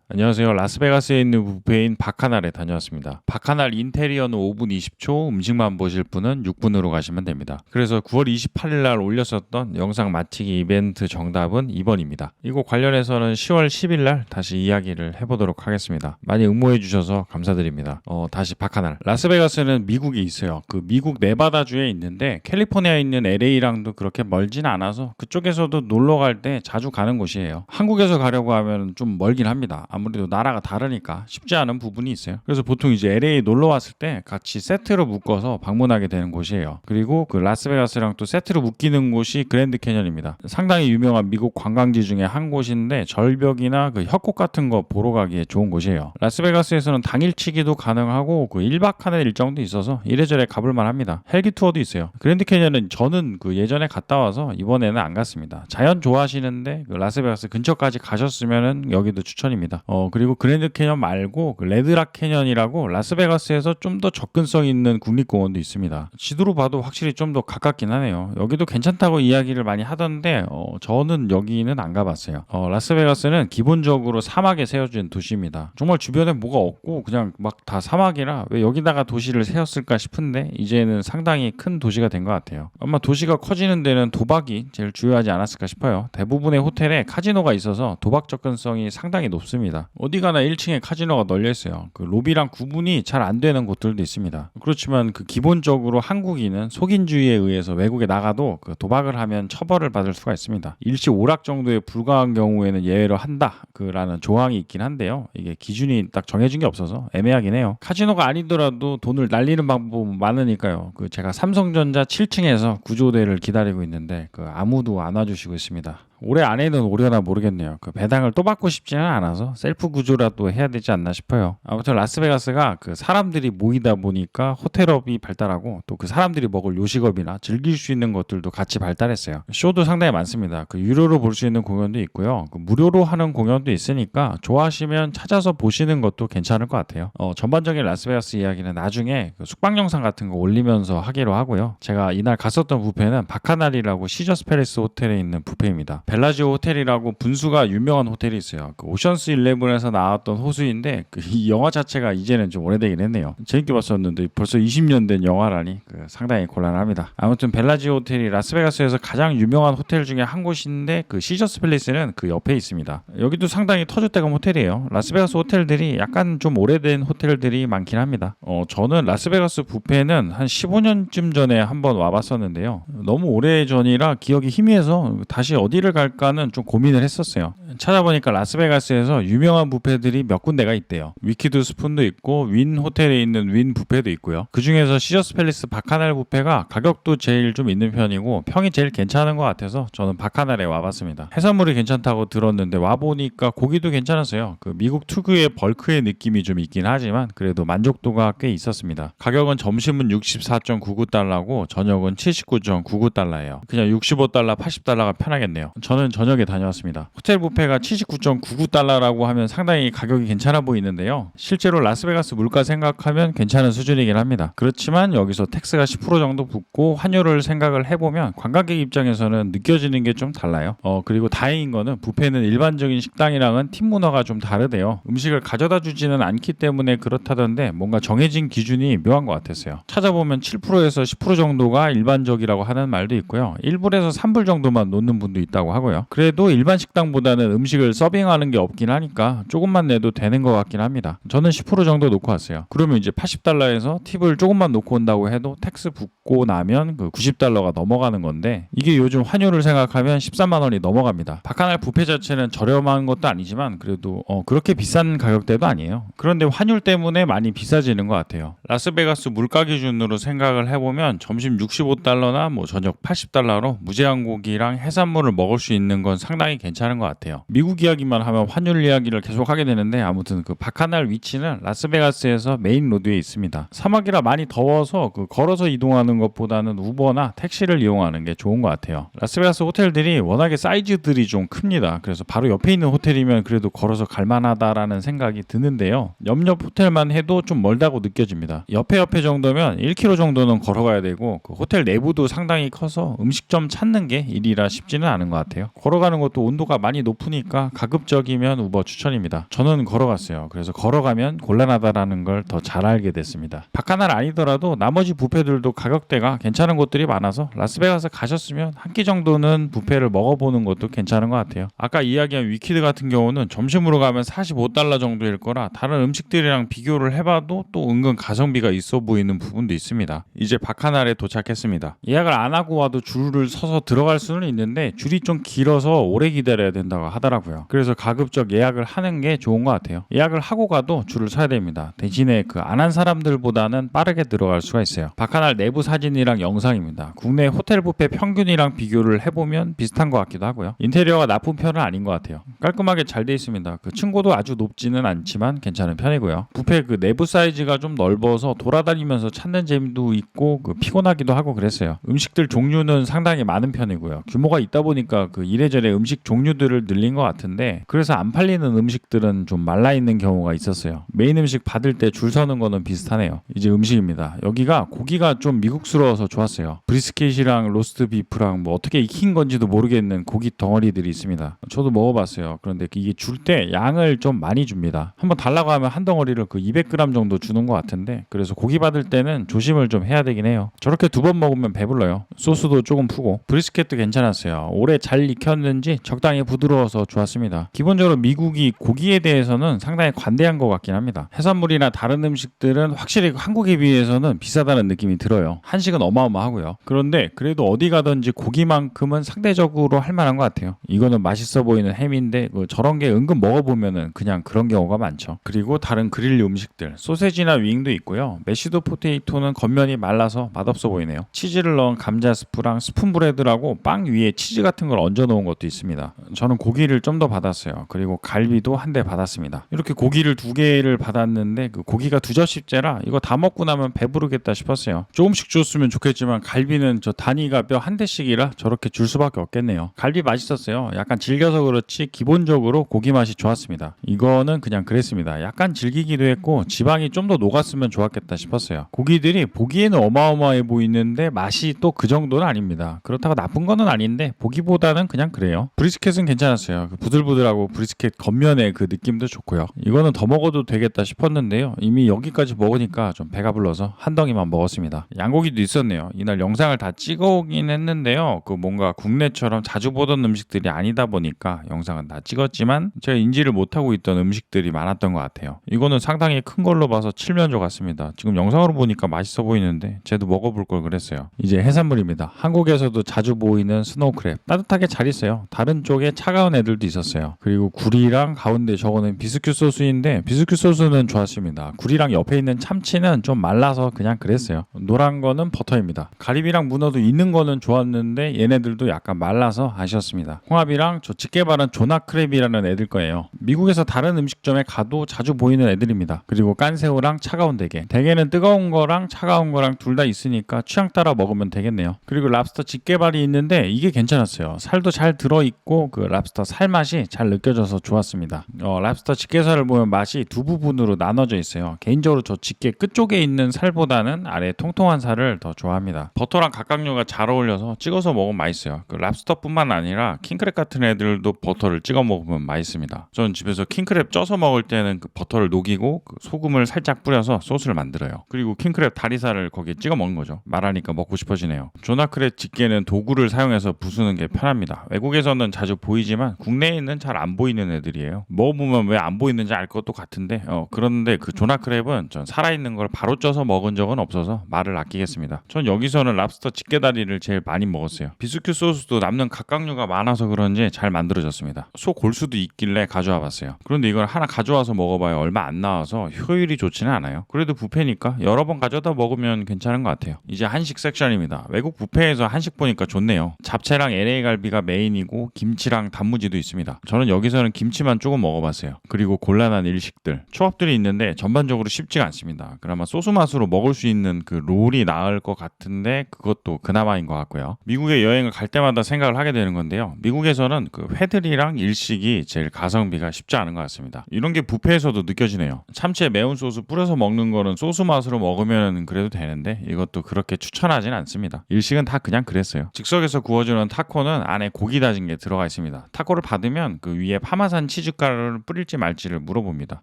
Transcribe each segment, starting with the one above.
안녕하세요. 라스베가스에 있는 뷔페인 바카날에 다녀왔습니다. 바카날 인테리어는 5분 20초, 음식만 보실 분은 6분으로 가시면 됩니다. 그래서 9월 28일 날 올렸었던 영상 마치기 이벤트 정답은 2번입니다. 이거 관련해서는 10월 10일 날 다시 이야기를 해보도록 하겠습니다. 많이 응모해 주셔서 감사드립니다. 다시 바카날. 라스베가스는 미국에 있어요. 그 미국 네바다주에 있는데 캘리포니아에 있는 LA랑도 그렇게 멀진 않아서 그쪽에서도 놀러 갈 때 자주 가는 곳이에요. 한국에서 가려고 하면 좀 멀긴 합니다. 아무래도 나라가 다르니까 쉽지 않은 부분이 있어요. 그래서 보통 이제 LA 놀러 왔을 때 같이 세트로 묶어서 방문하게 되는 곳이에요. 그리고 그 라스베가스랑 또 세트로 묶이는 곳이 그랜드 캐년입니다. 상당히 유명한 미국 관광지 중에 한 곳인데 절벽이나 그 협곡 같은 거 보러 가기에 좋은 곳이에요. 라스베가스에서는 당일치기도 가능하고 그 1박 하는 일정도 있어서 이래저래 가볼만 합니다. 헬기 투어도 있어요. 그랜드 캐년은 저는 그 예전에 갔다 와서 이번에는 안 갔습니다. 자연 좋아하시는데 그 라스베가스 근처까지 가셨으면은 여기도 추천입니다. 그리고 그랜드 캐년 말고 그 레드락 캐년이라고 라스베가스에서 좀 더 접근성 있는 국립공원도 있습니다. 지도로 봐도 확실히 좀 더 가깝긴 하네요. 여기도 괜찮다고 이야기를 많이 하던데 저는 여기는 안 가봤어요. 라스베가스는 기본적으로 사막에 세워진 도시입니다. 정말 주변에 뭐가 없고 그냥 막 다 사막이라 왜 여기다가 도시를 세웠을까 싶은데 이제는 상당히 큰 도시가 된 것 같아요. 아마 도시가 커지는 데는 도박이 제일 중요하지 않았을까 싶어요. 대부분의 호텔에 카지노가 있어서 도박 접근성이 상당히 높습니다. 어디 가나 1층에 카지노가 널려 있어요. 그 로비랑 구분이 잘 안 되는 곳들도 있습니다. 그렇지만 그 기본적으로 한국인은 속인주의에 의해서 외국에 나가도 그 도박을 하면 처벌을 받을 수가 있습니다. 일시 오락 정도에 불과한 경우에는 예외로 한다 라는 조항이 있긴 한데요. 이게 기준이 딱 정해진 게 없어서 애매하긴 해요. 카지노가 아니더라도 돈을 날리는 방법은 많으니까요. 그 제가 삼성전자 7층에서 구조대를 기다리고 있는데 그 아무도 안 와주시고 있습니다. 올해 안에는 오려나 모르겠네요. 그 배당을 또 받고 싶지는 않아서 셀프 구조라도 해야 되지 않나 싶어요. 아무튼 라스베가스가 그 사람들이 모이다 보니까 호텔업이 발달하고 또 그 사람들이 먹을 요식업이나 즐길 수 있는 것들도 같이 발달했어요. 쇼도 상당히 많습니다. 그 유료로 볼 수 있는 공연도 있고요. 그 무료로 하는 공연도 있으니까 좋아하시면 찾아서 보시는 것도 괜찮을 것 같아요. 전반적인 라스베가스 이야기는 나중에 그 숙박 영상 같은 거 올리면서 하기로 하고요. 제가 이날 갔었던 뷔페는 바카날이라고 시저스 팰리스 호텔에 있는 뷔페입니다. 벨라지오 호텔이라고 분수가 유명한 호텔이 있어요. 그 오션스 11에서 나왔던 호수인데 이 영화 자체가 이제는 좀 오래되긴 했네요. 재밌게 봤었는데 벌써 20년 된 영화라니 상당히 곤란합니다. 아무튼 벨라지오 호텔이 라스베가스에서 가장 유명한 호텔 중에 한 곳인데 그 시저스 팰리스는 그 옆에 있습니다. 여기도 상당히 터줏대감 호텔이에요. 라스베가스 호텔들이 약간 좀 오래된 호텔들이 많긴 합니다. 저는 라스베가스 뷔페는 한 15년쯤 전에 한번 와봤었는데요. 너무 오래전이라 기억이 희미해서 다시 어디를 갈까는 좀 고민을 했었어요. 찾아보니까 라스베가스에서 유명한 뷔페들이 몇 군데가 있대요. 위키드 스푼도 있고 윈 호텔에 있는 윈 뷔페도 있고요. 그 중에서 시저스 팰리스 바카날 뷔페가 가격도 제일 좀 있는 편이고 평이 제일 괜찮은 것 같아서 저는 바카날에 와봤습니다. 해산물이 괜찮다고 들었는데 와보니까 고기도 괜찮았어요. 그 미국 특유의 벌크의 느낌이 좀 있긴 하지만 그래도 만족도가 꽤 있었습니다. 가격은 점심은 64.99달러고 저녁은 79.99달러예요. 그냥 65달러, 80달러가 편하겠네요. 저는 저녁에 다녀왔습니다. 호텔 뷔페가 79.99달러라고 하면 상당히 가격이 괜찮아 보이는데요. 실제로 라스베가스 물가 생각하면 괜찮은 수준이긴 합니다. 그렇지만 여기서 텍스가 10% 정도 붙고 환율을 생각을 해보면 관광객 입장에서는 느껴지는 게 좀 달라요. 그리고 다행인 거는 뷔페는 일반적인 식당이랑은 팀 문화가 좀 다르대요. 음식을 가져다 주지는 않기 때문에 그렇다던데 뭔가 정해진 기준이 묘한 것 같았어요. 찾아보면 7%에서 10% 정도가 일반적이라고 하는 말도 있고요. 1불에서 3불 정도만 놓는 분도 있다고 하고요. 그래도 일반 식당보다는 음식을 서빙하는 게 없긴 하니까 조금만 내도 되는 것 같긴 합니다. 저는 10% 정도 놓고 왔어요. 그러면 이제 80달러에서 팁을 조금만 놓고 온다고 해도 텍스 붙고 나면 그 90달러가 넘어가는 건데 이게 요즘 환율을 생각하면 13만 원이 넘어갑니다. 바카날 뷔페 자체는 저렴한 것도 아니지만 그래도 그렇게 비싼 가격대도 아니에요. 그런데 환율 때문에 많이 비싸지는 것 같아요. 라스베가스 물가 기준으로 생각을 해보면 점심 65달러나 뭐 저녁 80달러로 무제한 고기랑 해산물을 먹을 수 있는 건 상당히 괜찮은 것 같아요. 미국 이야기만 하면 환율 이야기를 계속 하게 되는데 아무튼 그 바카날 위치는 라스베가스에서 메인 로드에 있습니다. 사막이라 많이 더워서 그 걸어서 이동하는 것보다는 우버나 택시를 이용하는 게 좋은 것 같아요. 라스베가스 호텔들이 워낙에 사이즈들이 좀 큽니다. 그래서 바로 옆에 있는 호텔이면 그래도 걸어서 갈만하다라는 생각이 드는데요. 옆 호텔만 해도 좀 멀다고 느껴집니다. 옆에 정도면 1km 정도는 걸어가야 되고 그 호텔 내부도 상당히 커서 음식점 찾는 게 일이라 쉽지는 않은 것 같아요. 같아요. 걸어가는 것도 온도가 많이 높으니까 가급적이면 우버 추천입니다. 저는 걸어갔어요. 그래서 걸어가면 곤란하다라는 걸 더 잘 알게 됐습니다. 바카날 아니더라도 나머지 뷔페들도 가격대가 괜찮은 곳들이 많아서 라스베가스 가셨으면 한 끼 정도는 뷔페를 먹어보는 것도 괜찮은 것 같아요. 아까 이야기한 위키드 같은 경우는 점심으로 가면 $45 정도일 거라 다른 음식들이랑 비교를 해봐도 또 은근 가성비가 있어 보이는 부분도 있습니다. 이제 바카날에 도착했습니다. 예약을 안 하고 와도 줄을 서서 들어갈 수는 있는데 줄이 좀 길어서 오래 기다려야 된다고 하더라고요. 그래서 가급적 예약을 하는 게 좋은 것 같아요. 예약을 하고 가도 줄을 서야 됩니다. 대신에 그 안 한 사람들보다는 빠르게 들어갈 수가 있어요. 바카날 내부 사진이랑 영상입니다. 국내 호텔 뷔페 평균이랑 비교를 해보면 비슷한 것 같기도 하고요. 인테리어가 나쁜 편은 아닌 것 같아요. 깔끔하게 잘 돼 있습니다. 그 층고도 아주 높지는 않지만 괜찮은 편이고요. 뷔페 그 내부 사이즈가 좀 넓어서 돌아다니면서 찾는 재미도 있고 그 피곤하기도 하고 그랬어요. 음식들 종류는 상당히 많은 편이고요. 규모가 있다 보니까 그 이래저래 음식 종류들을 늘린 것 같은데 그래서 안 팔리는 음식들은 좀 말라 있는 경우가 있었어요. 메인 음식 받을 때 줄 서는 거는 비슷하네요. 이제 음식입니다. 여기가 고기가 좀 미국스러워서 좋았어요. 브리스켓이랑 로스트 비프랑 뭐 어떻게 익힌 건지도 모르겠는 고기 덩어리들이 있습니다. 저도 먹어봤어요. 그런데 이게 줄 때 양을 좀 많이 줍니다. 한번 달라고 하면 한 덩어리를 그 200g 정도 주는 것 같은데 그래서 고기 받을 때는 조심을 좀 해야 되긴 해요. 저렇게 2번 먹으면 배불러요. 소스도 조금 푸고 브리스켓도 괜찮았어요. 오래 잘 익혔는지 적당히 부드러워서 좋았습니다. 기본적으로 미국이 고기에 대해서는 상당히 관대한 것 같긴 합니다. 해산물이나 다른 음식들은 확실히 한국에 비해서는 비싸다는 느낌이 들어요. 한식은 어마어마하고요. 그런데 그래도 어디 가든지 고기만큼은 상대적으로 할 만한 것 같아요. 이거는 맛있어 보이는 햄인데 저런 게 은근 먹어보면은 그냥 그런 경우가 많죠. 그리고 다른 그릴 음식들 소세지나 윙도 있고요. 메시드 포테이토는 겉면이 말라서 맛없어 보이네요. 치즈를 넣은 감자 스프랑 스푼 브레드라고 빵 위에 치즈 같은 걸 얹어 놓은 것도 있습니다. 저는 고기를 좀 더 받았어요. 그리고 갈비도 한 대 받았습니다. 이렇게 고기를 2개를 받았는데 그 고기가 2접시째라 이거 다 먹고 나면 배부르겠다 싶었어요. 조금씩 줬으면 좋겠지만 갈비는 저 단위가 뼈 한 대씩이라 저렇게 줄 수밖에 없겠네요. 갈비 맛있었어요. 약간 질겨서 그렇지 기본적으로 고기 맛이 좋았습니다. 이거는 그냥 그랬습니다. 약간 질기기도 했고 지방이 좀 더 녹았으면 좋았겠다 싶었어요. 고기들이 보기에는 어마어마해 보이는데 맛이 또 그 정도는 아닙니다. 그렇다고 나쁜 거는 아닌데 보기보다는 그냥 그래요. 브리스켓은 괜찮았어요. 부들부들하고 브리스켓 겉면의 그 느낌도 좋고요. 이거는 더 먹어도 되겠다 싶었는데요. 이미 여기까지 먹으니까 좀 배가 불러서 한 덩이만 먹었습니다. 양고기도 있었네요. 이날 영상을 다 찍어오긴 했는데요. 그 뭔가 국내처럼 자주 보던 음식들이 아니다 보니까 영상은 다 찍었지만 제가 인지를 못하고 있던 음식들이 많았던 것 같아요. 이거는 상당히 큰 걸로 봐서 칠면조 같습니다. 지금 영상으로 보니까 맛있어 보이는데 쟤도 먹어볼 걸 그랬어요. 이제 해산물입니다. 한국에서도 자주 보이는 스노우크랩. 따뜻하게 잘 있어요. 다른 쪽에 차가운 애들도 있었어요. 그리고 굴이랑 가운데 저거는 비스큐 소스인데 비스큐 소스는 좋았습니다. 굴이랑 옆에 있는 참치는 좀 말라서 그냥 그랬어요. 노란 거는 버터입니다. 가리비랑 문어도 있는 거는 좋았는데 얘네들도 약간 말라서 아쉬웠습니다. 홍합이랑 저 집게발은 조나크랩이라는 애들 거예요. 미국에서 다른 음식점에 가도 자주 보이는 애들입니다. 그리고 깐새우랑 차가운 대게. 대게는 뜨거운 거랑 차가운 거랑 둘 다 있으니까 취향 따라 먹으면 되겠네요. 그리고 랍스터 집게발이 있는데 이게 괜찮았어요. 살도 잘 들어있고 그 랍스터 살 맛이 잘 느껴져서 좋았습니다. 랍스터 집게살을 보면 맛이 두 부분으로 나눠져 있어요. 개인적으로 저 집게 끝쪽에 있는 살보다는 아래 통통한 살을 더 좋아합니다. 버터랑 각각류가 잘 어울려서 찍어서 먹으면 맛있어요. 그 랍스터뿐만 아니라 킹크랩 같은 애들도 버터를 찍어 먹으면 맛있습니다. 전 집에서 킹크랩 쪄서 먹을 때는 그 버터를 녹이고 그 소금을 살짝 뿌려서 소스를 만들어요. 그리고 킹크랩 다리살을 거기에 찍어 먹는 거죠. 말하니까 먹고 싶어지네요. 조나크랩 집게는 도구를 사용해서 부수는 게 편합니다. 외국에서는 자주 보이지만 국내에는 잘 안 보이는 애들이에요. 먹어보면 왜 안 보이는지 알 것도 같은데 그런데 그 조나크랩은 전 살아있는 걸 바로 쪄서 먹은 적은 없어서 말을 아끼겠습니다. 전 여기서는 랍스터 집게다리를 제일 많이 먹었어요. 비스큐 소스도 남는 각각류가 많아서 그런지 잘 만들어졌습니다. 소 골수도 있길래 가져와 봤어요. 그런데 이걸 하나 가져와서 먹어봐야 얼마 안 나와서 효율이 좋지는 않아요. 그래도 뷔페니까 여러 번 가져다 먹으면 괜찮은 것 같아요. 이제 한식 섹션입니다. 외국 뷔페에서 한식 보니까 좋네요. 잡채랑 LA 갈비가 메인이고 김치랑 단무지도 있습니다. 저는 여기서는 김치만 조금 먹어봤어요. 그리고 곤란한 일식들, 초밥들이 있는데 전반적으로 쉽지가 않습니다. 그나마 소스 맛으로 먹을 수 있는 그 롤이 나을 것 같은데 그것도 그나마인 것 같고요. 미국에 여행을 갈 때마다 생각을 하게 되는 건데요. 미국에서는 그 회들이랑 일식이 제일 가성비가 쉽지 않은 것 같습니다. 이런 게 뷔페에서도 느껴지네요. 참치에 매운 소스 뿌려서 먹는 거는 소스 맛으로 먹으면 그래도 되는데 이것도 그렇게 추천하진 않습니다. 일식은 다 그냥 그랬어요. 즉석에서 구워주는 타코는 안에 안에 고기 다진 게 들어가 있습니다. 타코를 받으면 그 위에 파마산 치즈가루를 뿌릴지 말지를 물어봅니다.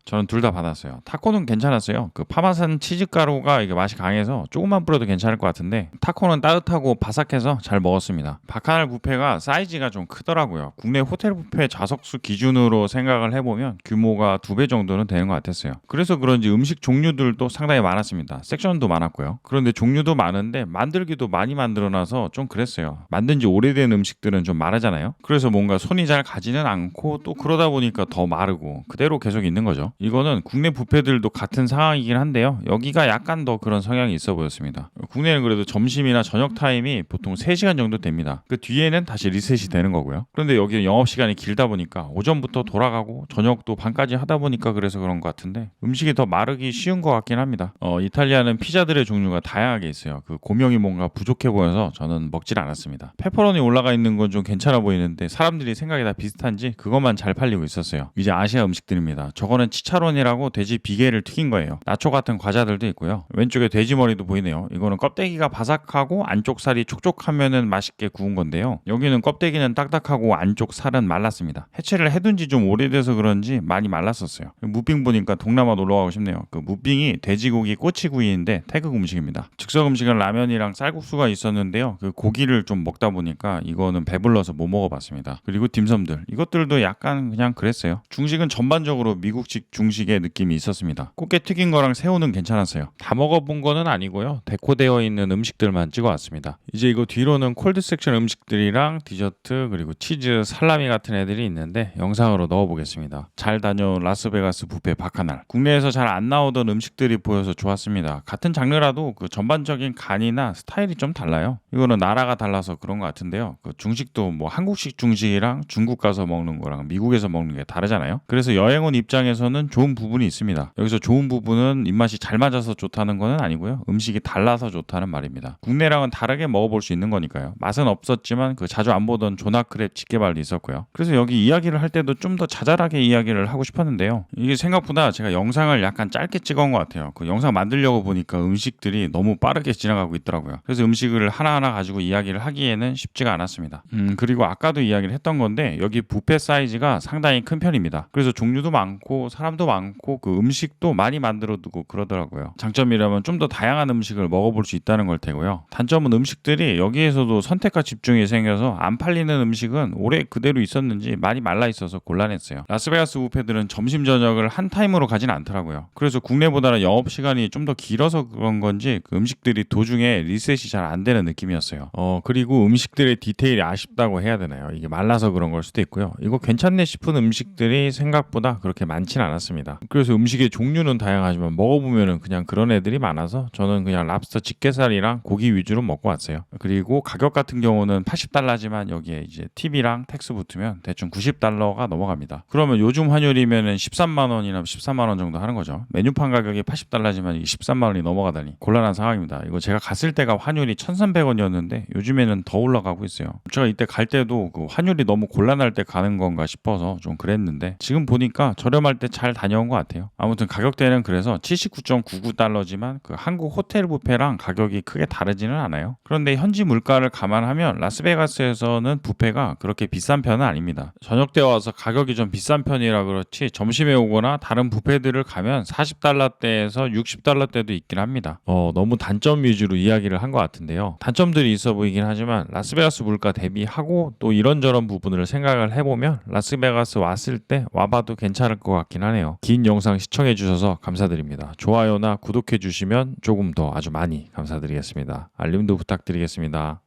저는 둘 다 받았어요. 타코는 괜찮았어요. 그 파마산 치즈가루가 이게 맛이 강해서 조금만 뿌려도 괜찮을 것 같은데 타코는 따뜻하고 바삭해서 잘 먹었습니다. 바카날 뷔페가 사이즈가 좀 크더라고요. 국내 호텔 뷔페 좌석수 기준으로 생각을 해보면 규모가 2배 정도는 되는 것 같았어요. 그래서 그런지 음식 종류들도 상당히 많았습니다. 섹션도 많았고요. 그런데 종류도 많은데 만들기도 많이 만들어놔서 좀 그랬어요. 만든 지 오래된 음식들은 좀 마르잖아요. 그래서 뭔가 손이 잘 가지는 않고 또 그러다 보니까 더 마르고 그대로 계속 있는 거죠. 이거는 국내 뷔페들도 같은 상황이긴 한데요. 여기가 약간 더 그런 성향이 있어 보였습니다. 국내는 그래도 점심이나 저녁 타임이 보통 3시간 정도 됩니다. 그 뒤에는 다시 리셋이 되는 거고요. 그런데 여기는 영업시간이 길다 보니까 오전부터 돌아가고 저녁도 밤까지 하다 보니까 그래서 그런 것 같은데 음식이 더 마르기 쉬운 것 같긴 합니다. 이탈리아는 피자들의 종류가 다양하게 있어요. 그 고명이 뭔가 부족해 보여서 저는 먹질 않았습니다. 페퍼로니 올라가 있는 건 좀 괜찮아 보이는데 사람들이 생각이 다 비슷한지 그것만 잘 팔리고 있었어요. 이제 아시아 음식들입니다. 저거는 치차론이라고 돼지 비계를 튀긴 거예요. 나초 같은 과자들도 있고요. 왼쪽에 돼지머리도 보이네요. 이거는 껍데기가 바삭하고 안쪽 살이 촉촉하면은 맛있게 구운 건데요. 여기는 껍데기는 딱딱하고 안쪽 살은 말랐습니다. 해체를 해둔 지 좀 오래돼서 그런지 많이 말랐었어요. 무빙 보니까 동남아 놀러 가고 싶네요. 그 무빙이 돼지고기 꼬치구이인데 태국 음식입니다. 즉석 음식은 라면이랑 쌀국수가 있었는데요. 그 고기를 좀 먹다 보니까 이거는 배불러서 못 먹어봤습니다. 그리고 딤섬들 이것들도 약간 그냥 그랬어요. 중식은 전반적으로 미국식 중식의 느낌이 있었습니다. 꽃게 튀긴 거랑 새우는 괜찮았어요. 다 먹어본 거는 아니고요. 데코되어 있는 음식들만 찍어왔습니다. 이제 이거 뒤로는 콜드 섹션 음식들이랑 디저트 그리고 치즈, 살라미 같은 애들이 있는데 영상으로 넣어보겠습니다. 잘 다녀온 라스베가스 뷔페 바카날. 국내에서 잘 안 나오던 음식들이 보여서 좋았습니다. 같은 장르라도 그 전반적인 간이나 스타일이 좀 달라요. 이거는 나라가 달라서 그런 것 같은데요. 그 중식도 뭐 한국식 중식이랑 중국 가서 먹는 거랑 미국에서 먹는 게 다르잖아요. 그래서 여행 온 입장에서는 좋은 부분이 있습니다. 여기서 좋은 부분은 입맛이 잘 맞아서 좋다는 건 아니고요. 음식이 달라서 좋다는 말입니다. 국내랑은 다르게 먹어볼 수 있는 거니까요. 맛은 없었지만 그 자주 안 보던 조나크랩 집게발도 있었고요. 그래서 여기 이야기를 할 때도 좀 더 자잘하게 이야기를 하고 싶었는데요. 이게 생각보다 제가 영상을 약간 짧게 찍은 것 같아요. 그 영상 만들려고 보니까 음식들이 너무 빠르게 지나가고 있더라고요. 그래서 음식을 하나하나 가지고 이야기를 하기에는 쉽지가 않았습니다. 그리고 아까도 이야기를 했던 건데 여기 뷔페 사이즈가 상당히 큰 편입니다. 그래서 종류도 많고 사람도 많고 그 음식도 많이 만들어 두고 그러더라고요. 장점이라면 좀 더 다양한 음식을 먹어볼 수 있다는 걸 테고요. 단점은 음식들이 여기에서도 선택과 집중이 생겨서 안 팔리는 음식은 오래 그대로 있었는지 많이 말라 있어서 곤란했어요. 라스베가스 뷔페들은 점심 저녁을 한 타임으로 가진 않더라고요. 그래서 국내보다는 영업 시간이 좀 더 길어서 그런 건지 그 음식들이 도중에 리셋이 잘 안 되는 느낌이었어요. 그리고 음식들의 디테일이 아쉽다고 해야 되나요? 이게 말라서 그런 걸 수도 있고요. 이거 괜찮네 싶은 음식들이 생각보다 그렇게 많진 않았습니다. 그래서 음식의 종류는 다양하지만 먹어보면은 그냥 그런 애들이 많아서 저는 그냥 랍스터 집게살이랑 고기 위주로 먹고 왔어요. 그리고 가격 같은 경우는 $80지만 여기에 이제 팁이랑 텍스 붙으면 대충 $90가 넘어갑니다. 그러면 요즘 환율이면은 13만 원이나 14만 원 정도 하는 거죠. 메뉴판 가격이 $80지만 이게 13만 원이 넘어가다니 곤란한 상황입니다. 이거 제가 갔을 때가 환율이 1,300원이었는데 요즘에는 더 올라가고 있어요. 제가 이때 갈 때도 그 환율이 너무 곤란할 때 가는 건가 싶어서 좀 그랬는데 지금 보니까 저렴할 때 잘 다녀온 것 같아요. 아무튼 가격대는 그래서 $79.99지만 그 한국 호텔 뷔페랑 가격이 크게 다르지는 않아요. 그런데 현지 물가를 감안하면 라스베가스에서는 뷔페가 그렇게 비싼 편은 아닙니다. 저녁 때 와서 가격이 좀 비싼 편이라 그렇지 점심에 오거나 다른 뷔페들을 가면 $40대에서 $60대도 있긴 합니다. 너무 단점 위주로 이야기를 한 것 같은데요. 단점들이 있어 보이긴 하지만 라스베가스 물가 대비하고 또 이런저런 부분을 생각을 해보면 라스베가스 왔을 때 와봐도 괜찮을 것 같긴 하네요. 긴 영상 시청해 주셔서 감사드립니다. 좋아요나 구독해 주시면 조금 더 아주 많이 감사드리겠습니다. 알림도 부탁드리겠습니다.